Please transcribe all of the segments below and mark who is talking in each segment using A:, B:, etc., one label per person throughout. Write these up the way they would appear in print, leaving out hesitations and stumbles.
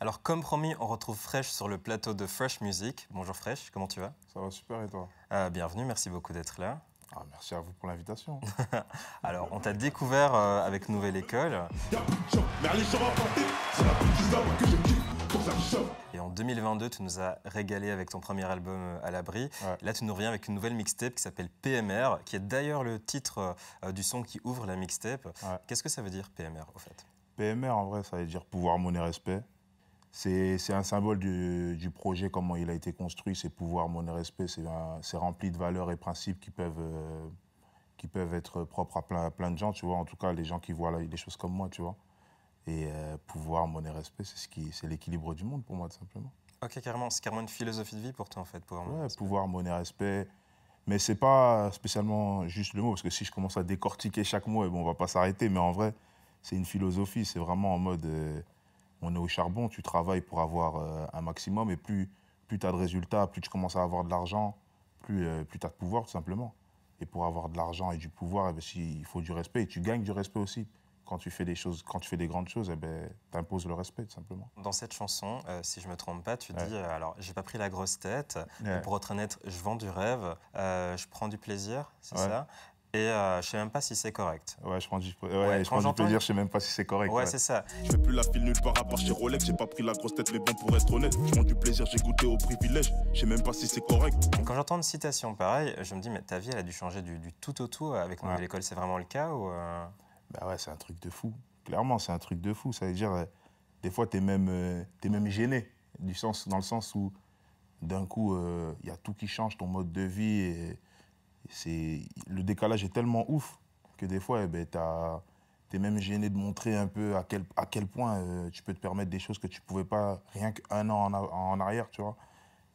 A: Alors, comme promis, on retrouve Fresh sur le plateau de Fresh Music. Bonjour Fresh, comment tu vas?
B: Ça va super et toi?
A: Bienvenue, merci beaucoup d'être là.
B: Ah, merci à vous pour l'invitation.
A: Alors, on t'a découvert avec Nouvelle École. Et en 2022, tu nous as régalé avec ton premier album À l'abri.
B: Ouais.
A: Là, tu nous reviens avec une nouvelle mixtape qui s'appelle PMR, qui est d'ailleurs le titre du son qui ouvre la mixtape.
B: Ouais.
A: Qu'est-ce que ça veut dire PMR au fait?
B: PMR, en vrai, ça veut dire pouvoir, monnaie, respect. C'est un symbole du projet, comment il a été construit. C'est pouvoir, monnaie, respect. C'est rempli de valeurs et principes qui peuvent être propres à plein de gens, tu vois. En tout cas, les gens qui voient les choses comme moi, tu vois. Et pouvoir, monnaie, respect, c'est l'équilibre du monde pour moi, tout simplement.
A: Ok, carrément, c'est carrément une philosophie de vie pour toi en fait.
B: Ouais, pouvoir, monnaie, respect. Mais c'est pas spécialement juste le mot, parce que si je commence à décortiquer chaque mot, on va pas s'arrêter. Mais en vrai, c'est une philosophie. C'est vraiment en mode, on est au charbon, tu travailles pour avoir un maximum. Et plus tu as de résultats, plus tu commences à avoir de l'argent, plus tu as de pouvoir, tout simplement. Et pour avoir de l'argent et du pouvoir, il faut du respect. Et tu gagnes du respect aussi. Quand tu fais des choses, quand tu fais des grandes choses, tu imposes le respect, tout simplement.
A: Dans cette chanson, si je ne me trompe pas, tu
B: Ouais.
A: dis alors j'ai pas pris la grosse tête, mais
B: Ouais.
A: pour être honnête, je vends du rêve, je prends du plaisir, c'est
B: Ouais.
A: ça, et je sais même pas si c'est correct.
B: Ouais, je prends du
A: j'entends-
B: plaisir, je sais même pas si c'est correct.
A: Ouais, c'est ça.
C: Je fais plus la file nulle part à part chez Rolex. J'ai pas pris la grosse tête, mais bon, pour être honnête, je prends du plaisir, j'ai goûté au privilège. Je sais même pas si c'est correct.
A: Quand j'entends une citation pareille, je me dis mais ta vie elle a dû changer du tout au tout avec Nouvelle
B: Ouais.
A: École, c'est vraiment le cas ou
B: Bah ouais, c'est un truc de fou. Clairement, c'est un truc de fou. Ça veut dire, des fois, t'es même gêné, dans le sens où, d'un coup, il y a tout qui change, ton mode de vie. Le décalage est tellement ouf que des fois, t'es même gêné de montrer un peu à quel point tu peux te permettre des choses que tu pouvais pas rien qu'un an en arrière, tu vois.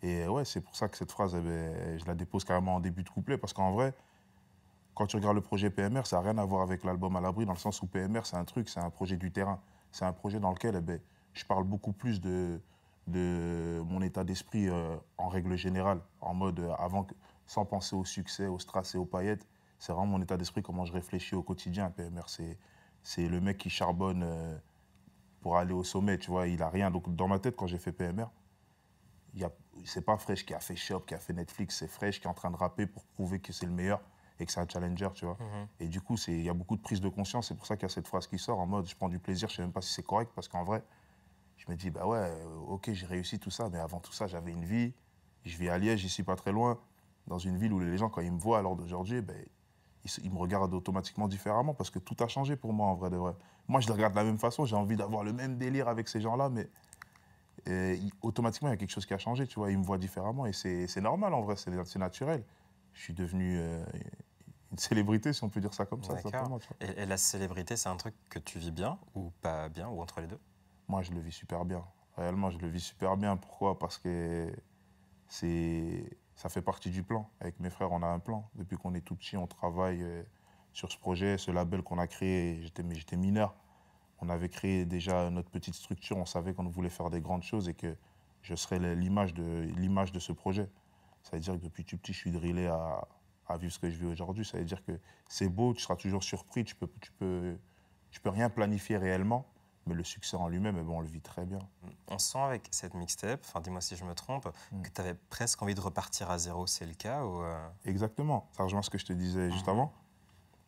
B: Et ouais, c'est pour ça que cette phrase, je la dépose carrément en début de couplet, parce qu'en vrai, quand tu regardes le projet PMR, ça n'a rien à voir avec l'album À l'abri, dans le sens où PMR, c'est un projet du terrain. C'est un projet dans lequel je parle beaucoup plus de mon état d'esprit en règle générale, en mode sans penser au succès, au strass et aux paillettes. C'est vraiment mon état d'esprit, comment je réfléchis au quotidien. PMR, c'est le mec qui charbonne pour aller au sommet, tu vois, il a rien. Donc dans ma tête, quand j'ai fait PMR, c'est pas Fresh qui a fait Shop, qui a fait Netflix, c'est Fresh qui est en train de rapper pour prouver que c'est le meilleur et que c'est un challenger, tu vois. Et du coup, il y a beaucoup de prise de conscience, c'est pour ça qu'il y a cette phrase qui sort en mode je prends du plaisir, je sais même pas si c'est correct, parce qu'en vrai, je me dis, bah ouais, ok, j'ai réussi tout ça, mais avant tout ça, j'avais une vie, je vis à Liège, ici pas très loin, dans une ville où les gens, quand ils me voient à l'heure d'aujourd'hui, ils me regardent automatiquement différemment, parce que tout a changé pour moi, en vrai de vrai. Moi, je les regarde de la même façon, j'ai envie d'avoir le même délire avec ces gens-là, mais automatiquement, il y a quelque chose qui a changé, tu vois, ils me voient différemment, et c'est normal, en vrai, c'est naturel. Je suis devenu une célébrité, si on peut dire ça comme ça,
A: D'accord.
B: simplement. Tu vois.
A: Et la célébrité, c'est un truc que tu vis bien ou pas bien ou entre les deux?
B: Moi, je le vis super bien. Réellement, je le vis super bien. Pourquoi? Parce que ça fait partie du plan. Avec mes frères, on a un plan. Depuis qu'on est tout petit, on travaille sur ce projet, ce label qu'on a créé. J'étais mineur. On avait créé déjà notre petite structure. On savait qu'on voulait faire des grandes choses et que je serais l'image de ce projet. Ça veut dire que depuis tout petit, je suis drillé à vivre ce que je vis aujourd'hui. Ça veut dire que c'est beau, tu seras toujours surpris, tu peux rien planifier réellement, mais le succès en lui-même, on le vit très bien.
A: On sent avec cette mixtape, enfin dis-moi si je me trompe, que tu avais presque envie de repartir à zéro, c'est le cas ou
B: Exactement, ça rejoint ce que je te disais juste avant.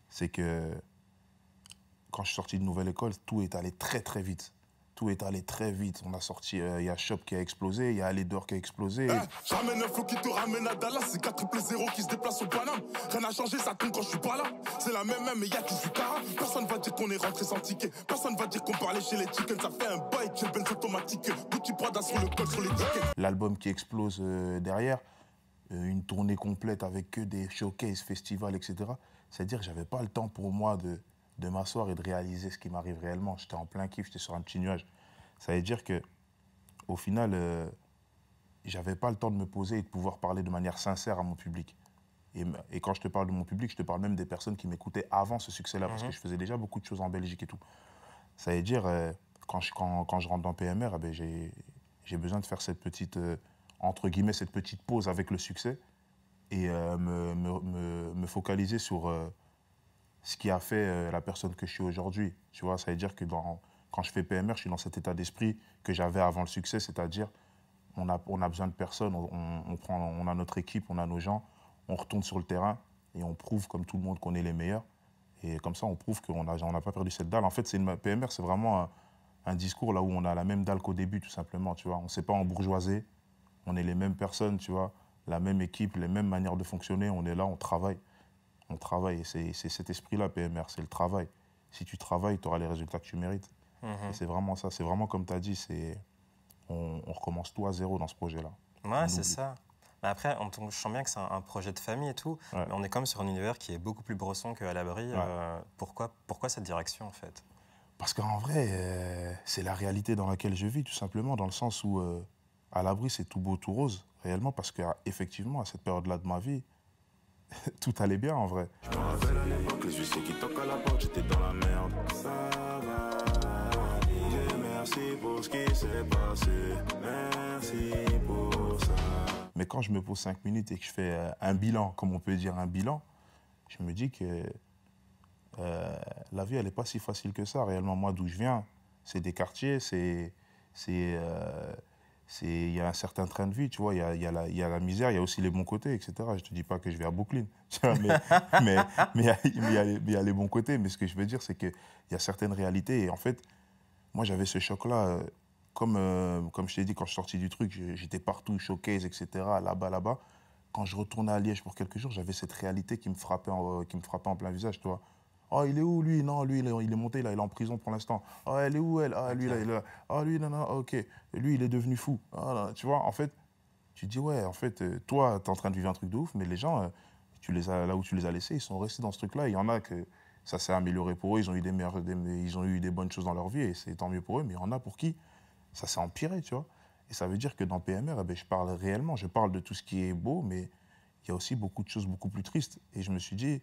B: C'est que quand je suis sorti de Nouvelle École, tout est allé très très vite. Tout est allé très vite. On a sorti, il y a Shop qui a explosé, il y a Aller dehors qui a explosé.
C: Je ramène un flow qui te ramène à Dallas. C'est 4 0 qui se déplacent au Paname. Rien n'a changé, ça compte quand je suis pas là. C'est la même, mais y'a qui du cara. Personne va dire qu'on est rentré sans ticket. Personne va dire qu'on parlait chez les chickens. Ça fait un bail, j'ai le benz automatique. Gucci Prada sur le col, sur les tickets.
B: L'album qui explose derrière, une tournée complète avec que des showcases, festivals, etc. C'est-à-dire que j'avais pas le temps pour moi de m'asseoir et de réaliser ce qui m'arrive réellement. J'étais en plein kiff, j'étais sur un petit nuage. Ça veut dire que, au final, j'avais pas le temps de me poser et de pouvoir parler de manière sincère à mon public. Et quand je te parle de mon public, je te parle même des personnes qui m'écoutaient avant ce succès-là, parce que je faisais déjà beaucoup de choses en Belgique et tout. Ça veut dire, quand je rentre dans PMR, j'ai besoin de faire cette petite, entre guillemets, cette petite pause avec le succès et me focaliser sur ce qui a fait la personne que je suis aujourd'hui. Tu vois, ça veut dire que quand quand je fais PMR, je suis dans cet état d'esprit que j'avais avant le succès, c'est-à-dire on a besoin de personne, on a notre équipe, on a nos gens, on retourne sur le terrain et on prouve comme tout le monde qu'on est les meilleurs. Et comme ça, on prouve qu'on n'a pas perdu cette dalle. En fait, PMR, c'est vraiment un discours là où on a la même dalle qu'au début, tout simplement. Tu vois. On ne s'est pas embourgeoisé, on est les mêmes personnes, tu vois, la même équipe, les mêmes manières de fonctionner. On est là, on travaille. On travaille. Et c'est cet esprit-là, PMR, c'est le travail. Si tu travailles, tu auras les résultats que tu mérites. Et c'est vraiment ça. C'est vraiment comme tu as dit, on recommence tout à zéro dans ce projet-là.
A: Ouais, c'est ça. Mais après, je sens bien que c'est un projet de famille et tout, mais on est quand même sur un univers qui est beaucoup plus Bresson qu'à l'abri. Pourquoi cette direction, en fait?
B: Parce qu'en vrai, c'est la réalité dans laquelle je vis, tout simplement, dans le sens où à l'abri, c'est tout beau, tout rose, réellement, parce qu'effectivement, à cette période-là de ma vie, tout allait bien, en vrai.
C: Je me rappelle à l'époque, les huissiers qui toquent à la porte, j'étais dans la merde. Ça va, et merci pour ce qui s'est passé, merci pour ça.
B: Mais quand je me pose 5 minutes et que je fais un bilan, comme on peut dire un bilan, je me dis que la vie, elle n'est pas si facile que ça. Réellement, moi, d'où je viens, c'est des quartiers, il y a un certain train de vie, tu vois. Il y a la misère, il y a aussi les bons côtés, etc. Je ne te dis pas que je vais à Brooklyn, tu vois, mais il y a les bons côtés. Mais ce que je veux dire, c'est qu'il y a certaines réalités. Et en fait, moi, j'avais ce choc-là. Comme je t'ai dit, quand je suis sorti du truc, j'étais partout, showcase, etc., là-bas. Quand je retournais à Liège pour quelques jours, j'avais cette réalité qui me frappait en plein visage, tu vois. Oh, il est où, lui? Non, lui, il est monté, là, il est en prison pour l'instant. Oh, elle est où, elle? Ah, lui, là, il est là. Ah, lui, non, ok. Lui, il est devenu fou. Ah, là, tu vois, en fait, tu te dis, ouais, en fait, toi, tu es en train de vivre un truc de ouf, mais les gens, là où tu les as laissés, ils sont restés dans ce truc-là. Il y en a que ça s'est amélioré pour eux, ils ont eu des bonnes choses dans leur vie, et c'est tant mieux pour eux, mais il y en a pour qui ça s'est empiré, tu vois. Et ça veut dire que dans PMR, je parle réellement, je parle de tout ce qui est beau, mais il y a aussi beaucoup de choses beaucoup plus tristes. Et je me suis dit,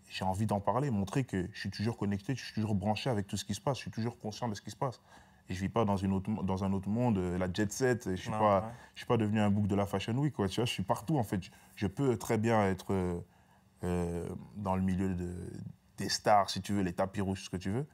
B: j'ai envie d'en parler, montrer que je suis toujours connecté, je suis toujours branché avec tout ce qui se passe, je suis toujours conscient de ce qui se passe. Et je ne vis pas dans un autre monde, la jet set, je ne suis pas devenu un book de la Fashion Week, quoi, tu vois, je suis partout, en fait. Je peux très bien être dans le milieu des stars, si tu veux, les tapis rouges, ce que tu veux.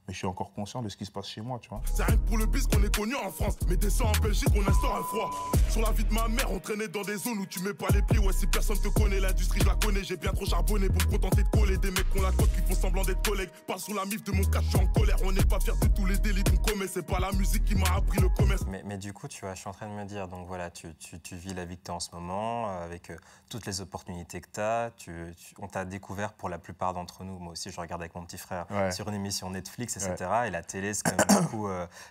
B: Mais je suis encore conscient de ce qui se passe chez moi, tu vois.
C: C'est rien que pour le bis qu'on est connu en France, mais descends en Belgique, on instaure un froid. Sur la vie de ma mère, on traînait dans des zones où tu mets pas les pieds. Ouais, si personne te connaît, l'industrie je la connais. J'ai bien trop charbonné pour me contenter de coller. Des mecs qu'on la côte qui font semblant d'être collègues. Parle sous la mif de mon cas, je suis en colère. On n'est pas fiers de tous les délits qu'on commet. C'est pas la musique qui m'a appris le commerce.
A: Mais du coup, tu vois, je suis en train de me dire, donc voilà, tu vis la vie que tu as en ce moment, avec toutes les opportunités que tu as. On t'a découvert pour la plupart d'entre nous. Moi aussi, je regarde avec mon petit frère sur une émission Netflix, etc. Et la télé, c'est quand même beaucoup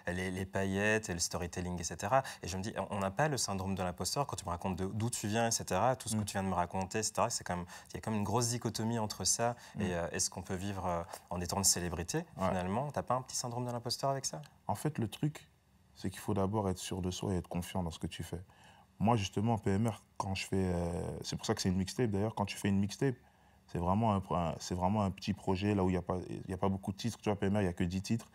A: les paillettes et le storytelling, etc. Et je me dis, on n'a pas le syndrome de l'imposteur quand tu me racontes d'où tu viens, etc. Tout ce que tu viens de me raconter, etc. Il y a quand même une grosse dichotomie entre ça et est-ce qu'on peut vivre en étant une célébrité, finalement. T'as pas un petit syndrome de l'imposteur avec ça?
B: En fait, le truc, c'est qu'il faut d'abord être sûr de soi et être confiant dans ce que tu fais. Moi, justement, en PMR, quand je fais... c'est pour ça que c'est une mixtape, d'ailleurs. Quand tu fais une mixtape, c'est vraiment un petit projet là où il n'y a pas beaucoup de titres. Tu vois, PMR, il n'y a que 10 titres.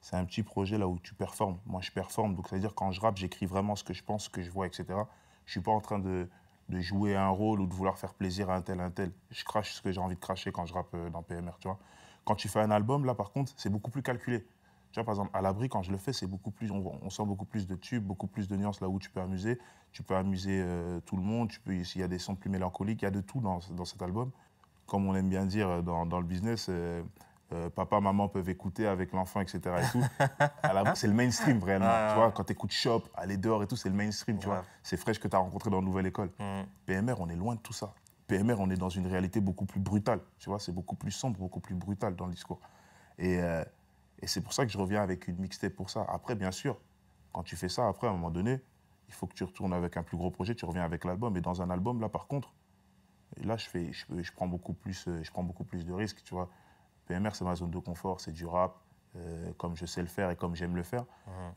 B: C'est un petit projet là où tu performes. Moi, je performe. Donc, ça veut dire quand je rappe, j'écris vraiment ce que je pense, ce que je vois, etc. Je ne suis pas en train de jouer un rôle ou de vouloir faire plaisir à un tel. Je crache ce que j'ai envie de cracher quand je rappe dans PMR, tu vois. Quand tu fais un album, là, par contre, c'est beaucoup plus calculé. Tu vois, par exemple, à l'abri, quand je le fais, c'est beaucoup plus, on sent beaucoup plus de tubes, beaucoup plus de nuances là où tu peux amuser. Tu peux amuser tout le monde. S'il y a des sons plus mélancoliques, il y a de tout dans cet album. Comme on aime bien dire dans le business, papa, maman peuvent écouter avec l'enfant, etc. Et tout. C'est le mainstream, vraiment. Tu vois, quand tu écoutes Shop, aller dehors et tout, c'est le mainstream, tu vois. C'est Fresh que tu as rencontré dans la nouvelle école. PMR, on est loin de tout ça. PMR, on est dans une réalité beaucoup plus brutale. Tu vois, c'est beaucoup plus sombre, beaucoup plus brutal dans le discours. Et c'est pour ça que je reviens avec une mixtape pour ça. Après, bien sûr, quand tu fais ça, après, à un moment donné, il faut que tu retournes avec un plus gros projet, tu reviens avec l'album. Et dans un album, là, par contre, là, je prends beaucoup plus de risques, tu vois. PMR, c'est ma zone de confort, c'est du rap, comme je sais le faire et comme j'aime le faire.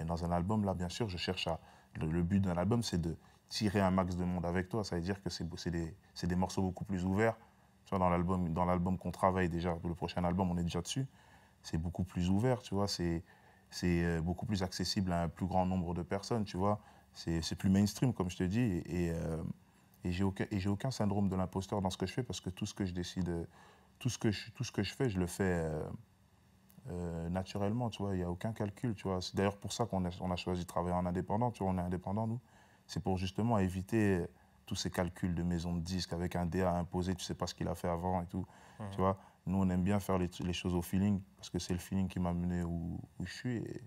B: Et dans un album, là, bien sûr, je cherche à... Le but d'un album, c'est de tirer un max de monde avec toi. Ça veut dire que c'est des morceaux beaucoup plus ouverts. Tu vois, dans l'album qu'on travaille déjà, le prochain album, on est déjà dessus. C'est beaucoup plus ouvert, tu vois. C'est beaucoup plus accessible à un plus grand nombre de personnes, tu vois. C'est plus mainstream, comme je te dis. Et j'ai aucun syndrome de l'imposteur dans ce que je fais parce que tout ce que je décide, tout ce que je fais, je le fais naturellement, tu vois, il n'y a aucun calcul, tu vois. C'est d'ailleurs pour ça qu'on a choisi de travailler en indépendant, tu vois, on est indépendant, nous. C'est pour justement éviter tous ces calculs de maison de disques avec un DA imposé, tu sais pas ce qu'il a fait avant et tout, tu vois. Nous, on aime bien faire les choses au feeling, parce que c'est le feeling qui m'a mené où je suis, et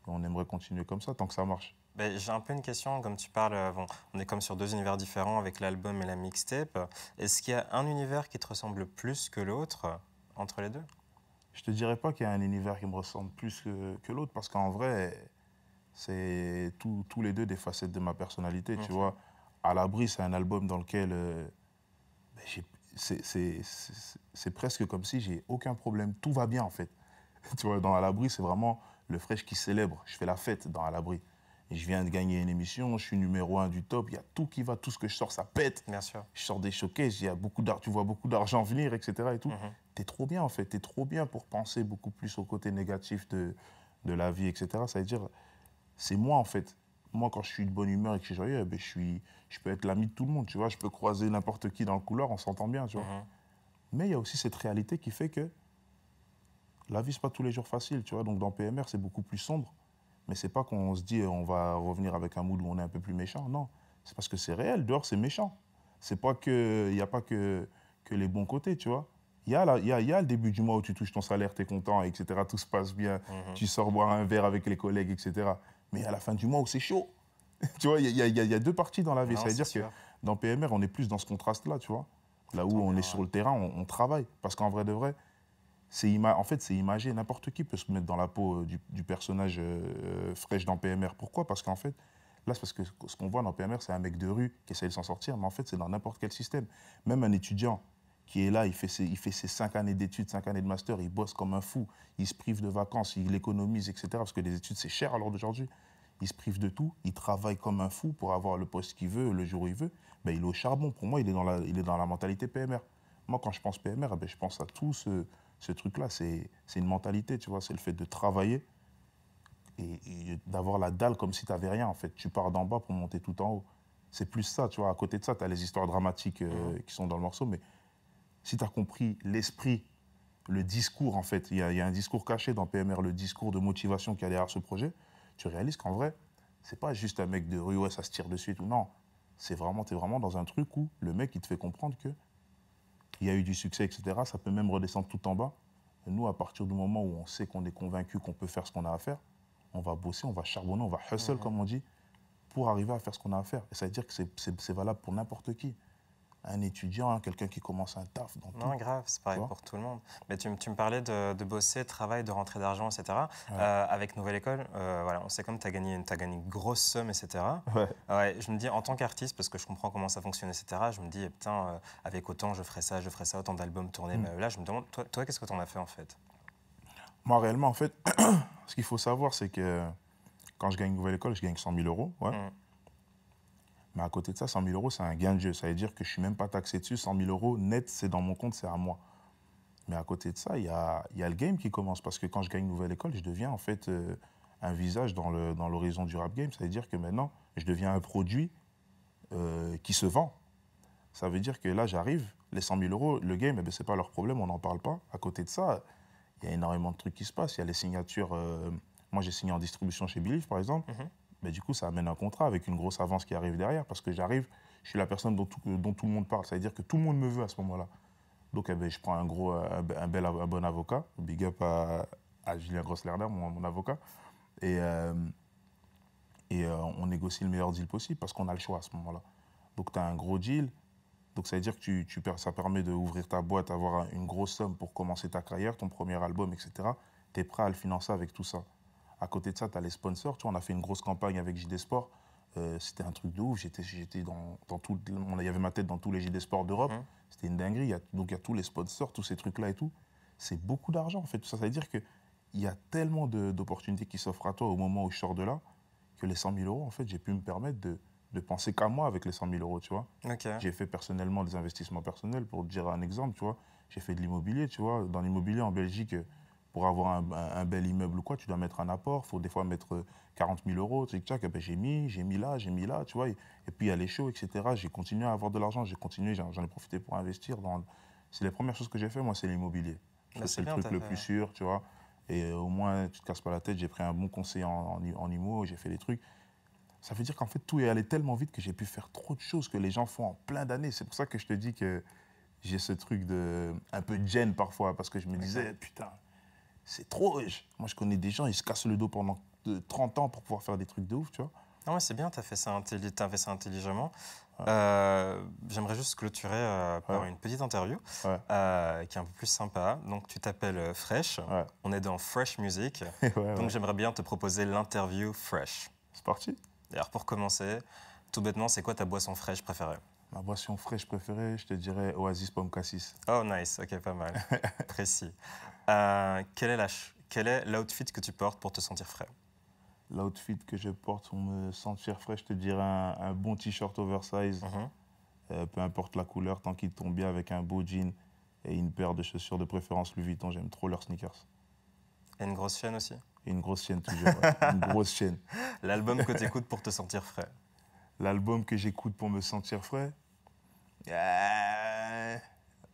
B: on aimerait continuer comme ça, tant que ça marche.
A: Ben, j'ai un peu une question, comme tu parles, bon, on est comme sur deux univers différents avec l'album et la mixtape. Est-ce qu'il y a un univers qui te ressemble plus que l'autre entre les deux?
B: Je te dirais pas qu'il y a un univers qui me ressemble plus que l'autre, parce qu'en vrai, c'est tous les deux des facettes de ma personnalité, tu vois. À l'abri, c'est un album dans lequel c'est presque comme si j'ai aucun problème, tout va bien en fait. Tu vois, dans À l'abri, c'est vraiment le Fresh qui célèbre. Je fais la fête dans À l'abri. Et je viens de gagner une émission, je suis numéro 1 du top, il y a tout qui va, tout ce que je sors, ça pète.
A: Bien sûr.
B: Je sors des showcases, tu vois beaucoup d'argent venir, etc. Et tout. T'es trop bien en fait, t'es trop bien pour penser beaucoup plus au côté négatif de la vie, etc. Ça veut dire, c'est moi en fait. Moi, quand je suis de bonne humeur et que je suis joyeux, eh ben, je peux être l'ami de tout le monde, tu vois. Je peux croiser n'importe qui dans le couloir, on s'entend bien, tu vois. Mais il y a aussi cette réalité qui fait que la vie, c'est pas tous les jours facile, tu vois. Donc dans PMR, c'est beaucoup plus sombre. Mais c'est pas qu'on se dit on va revenir avec un mood où on est un peu plus méchant. Non, c'est parce que c'est réel. Dehors, c'est méchant. C'est pas que il n'y a pas que les bons côtés, tu vois. Il y a le début du mois où tu touches ton salaire, tu es content, etc. Tout se passe bien. Tu sors boire un verre avec les collègues, etc. Mais à la fin du mois où c'est chaud. Tu vois, il y a deux parties dans la vie. Ça veut dire que dans PMR, on est plus dans ce contraste-là, tu vois. Là où on est sur le terrain, on travaille. Parce qu'en vrai de vrai, en fait, c'est imagé. N'importe qui peut se mettre dans la peau du personnage Fresh dans PMR. Pourquoi? Parce qu'en fait, là, c'est parce que ce qu'on voit dans PMR, c'est un mec de rue qui essaie de s'en sortir. Mais en fait, c'est dans n'importe quel système. Même un étudiant qui est là, il fait ses 5 années d'études, 5 années de master, il bosse comme un fou. Il se prive de vacances, il économise, etc. Parce que les études, c'est cher à l'heure d'aujourd'hui. Il se prive de tout. Il travaille comme un fou pour avoir le poste qu'il veut, le jour où il veut. Ben, il est au charbon. Pour moi, il est dans la mentalité PMR. Moi, quand je pense PMR, ben, je pense à tout ce truc-là, c'est une mentalité, tu vois, c'est le fait de travailler et d'avoir la dalle comme si tu n'avais rien, en fait. Tu pars d'en bas pour monter tout en haut. C'est plus ça, tu vois. À côté de ça, tu as les histoires dramatiques qui sont dans le morceau, mais si tu as compris l'esprit, le discours, en fait, il y a un discours caché dans PMR, le discours de motivation qu'il y a derrière ce projet, tu réalises qu'en vrai, c'est pas juste un mec de rue, ouais, ça se tire dessus et tout. Non, t'es vraiment dans un truc où le mec, il te fait comprendre que il y a eu du succès, etc. Ça peut même redescendre tout en bas. Et nous, à partir du moment où on sait qu'on est convaincu qu'on peut faire ce qu'on a à faire, on va bosser, on va charbonner, on va hustle, comme on dit, pour arriver à faire ce qu'on a à faire. Et ça veut dire que c'est valable pour n'importe qui. Un étudiant, quelqu'un qui commence un taf dans tout.
A: Non, grave, c'est pareil pour tout le monde. Mais tu me parlais de bosser, de travail, de rentrée d'argent, etc. Ouais. Avec Nouvelle École, voilà, on sait comme tu as gagné une grosse somme, etc.
B: Ouais.
A: Ouais, je me dis, en tant qu'artiste, parce que je comprends comment ça fonctionne, etc., je me dis, putain, avec autant, je ferais ça, autant d'albums tournés. Mais là, je me demande, toi qu'est-ce que tu en as fait, en fait?
B: Moi, réellement, en fait, ce qu'il faut savoir, c'est que quand je gagne Nouvelle École, je gagne 100 000 €. Ouais. Mais à côté de ça, 100 000 €, c'est un gain de jeu. Ça veut dire que je ne suis même pas taxé dessus. 100 000 € net, c'est dans mon compte, c'est à moi. Mais à côté de ça, il y a le game qui commence. Parce que quand je gagne Nouvelle École, je deviens en fait un visage dans l'horizon du rap game. Ça veut dire que maintenant, je deviens un produit qui se vend. Ça veut dire que là, j'arrive, les 100 000 €, le game, ce n'est pas leur problème, on n'en parle pas. À côté de ça, il y a énormément de trucs qui se passent. Il y a les signatures. Moi, j'ai signé en distribution chez Believe, par exemple. Mais du coup, ça amène un contrat avec une grosse avance qui arrive derrière parce que j'arrive, je suis la personne dont tout le monde parle. Ça veut dire que tout le monde me veut à ce moment-là. Donc, je prends un bon avocat. Big up à Julien Grosslerner, mon avocat. Et on négocie le meilleur deal possible parce qu'on a le choix à ce moment-là. Donc, tu as un gros deal. Donc, ça veut dire que ça permet d'ouvrir ta boîte, avoir une grosse somme pour commencer ta carrière, ton premier album, etc. Tu es prêt à le financer avec tout ça. À côté de ça, tu as les sponsors. Tu vois, on a fait une grosse campagne avec JD Sport. C'était un truc de ouf. Il y avait ma tête dans tous les JD Sport d'Europe. C'était une dinguerie. Donc, il y a tous les sponsors, tous ces trucs-là et tout. C'est beaucoup d'argent, en fait. Tout ça, ça veut dire qu'il y a tellement d'opportunités qui s'offrent à toi au moment où je sors de là que les 100 000 €, en fait, j'ai pu me permettre de penser qu'à moi avec les 100 000 €, tu vois.
A: Okay.
B: J'ai fait personnellement des investissements personnels. Pour te dire un exemple, tu vois, j'ai fait de l'immobilier, tu vois. Dans l'immobilier en Belgique, pour avoir un bel immeuble ou quoi, tu dois mettre un apport. Il faut des fois mettre 40 000 €. J'ai mis là, tu vois. Et puis il y a les shows, etc. J'ai continué à avoir de l'argent. J'en ai profité pour investir. C'est les premières choses que j'ai fait, moi, c'est l'immobilier. C'est le truc le plus sûr, tu vois. Et au moins, tu te casses pas la tête. J'ai pris un bon conseiller en humour, j'ai fait des trucs. Ça veut dire qu'en fait, tout est allé tellement vite que j'ai pu faire trop de choses que les gens font en plein d'années. C'est pour ça que je te dis que j'ai ce truc de un peu de gêne parfois, parce que je me disais, putain, c'est trop. Moi, je connais des gens, ils se cassent le dos pendant 30 ans pour pouvoir faire des trucs de ouf, tu vois.
A: Non, ouais, c'est bien, tu as fait ça intelligemment. Ouais. J'aimerais juste clôturer par une petite interview qui est un peu plus sympa. Donc, tu t'appelles Fresh. Ouais. On est dans Fresh Music. Donc, j'aimerais bien te proposer l'interview Fresh.
B: C'est parti.
A: D'ailleurs, pour commencer, tout bêtement, c'est quoi ta boisson fraîche préférée?
B: Ma boisson fraîche préférée, je te dirais Oasis Pomme Cassis.
A: Oh, nice. OK, pas mal. Précis. Quel est l'outfit que tu portes pour te sentir frais?
B: L'outfit que je porte pour me sentir frais, je te dirais un bon t-shirt oversize. Peu importe la couleur, tant qu'il tombe bien avec un beau jean et une paire de chaussures de préférence Louis Vuitton. J'aime trop leurs sneakers.
A: Et une grosse chaîne aussi?
B: Et une grosse chaîne toujours, une grosse chaîne.
A: L'album que tu écoutes pour te sentir frais? L'album
B: que j'écoute pour me sentir frais?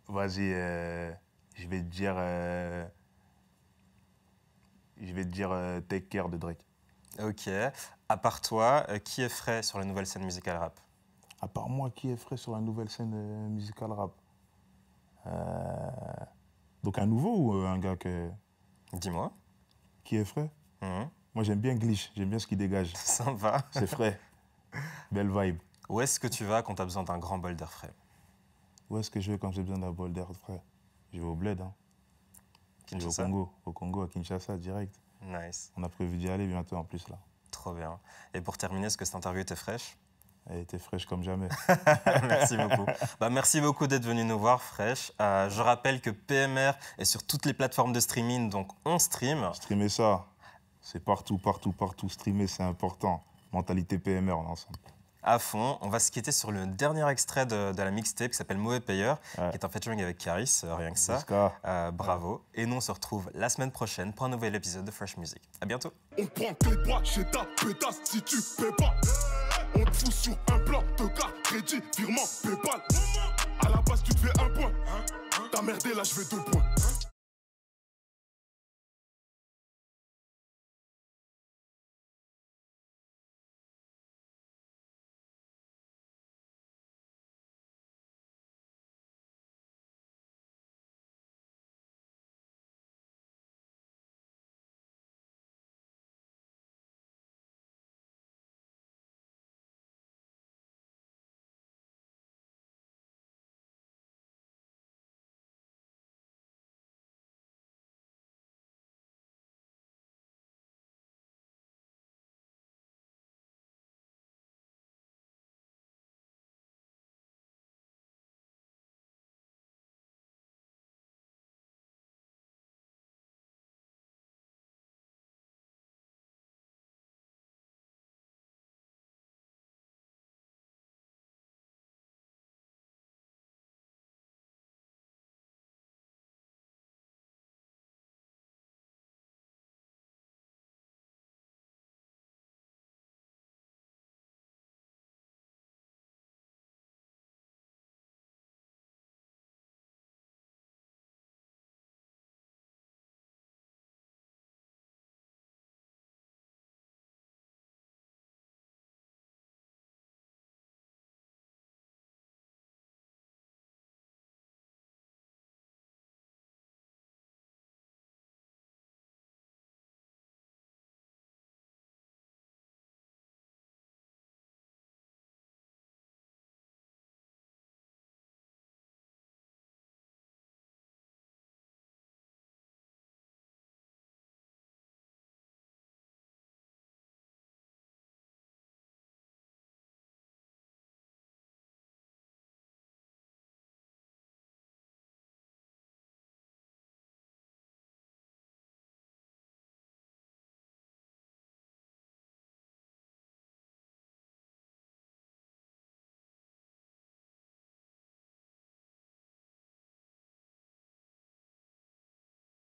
B: Vas-y, je vais te dire Take Care de Drake.
A: Ok. À part toi, qui est frais sur la nouvelle scène musicale rap?
B: À part moi, qui est frais sur la nouvelle scène musicale rap? Donc un nouveau ou un gars que...
A: Dis-moi.
B: Qui est frais? Moi, j'aime bien Glitch, j'aime bien ce qu'il dégage.
A: Sympa.
B: C'est frais. Belle vibe.
A: Où est-ce que tu vas quand tu as besoin d'un grand bol d'air frais?
B: Où est-ce que je vais quand j'ai besoin d'un bol d'air frais? Je vais au bled. Hein. Je vais au Congo, à Kinshasa, direct.
A: Nice.
B: On a prévu d'y aller bientôt en plus, là.
A: Trop bien. Et pour terminer, est-ce que cette interview était fraîche?
B: Elle était fraîche comme jamais.
A: Merci beaucoup. Merci beaucoup d'être venu nous voir, Fresh. Je rappelle que PMR est sur toutes les plateformes de streaming, donc on stream.
B: Streamer ça, c'est partout, partout, partout. Streamer, c'est important. Mentalité PMR, on est ensemble.
A: À fond, on va se quitter sur le dernier extrait de la mixtape qui s'appelle Mauvais Payeur, qui est en featuring avec Caris, rien que ça. Bravo. Et nous, on se retrouve la semaine prochaine pour un nouvel épisode de Fresh Music. À bientôt.
C: On prend tes boîtes chez ta pétasse si tu paies pas. On te fout sur un plan de carte, crédit, virement, PayPal. À la base, tu te fais un point. T'as merdé, là, je fais 2 points.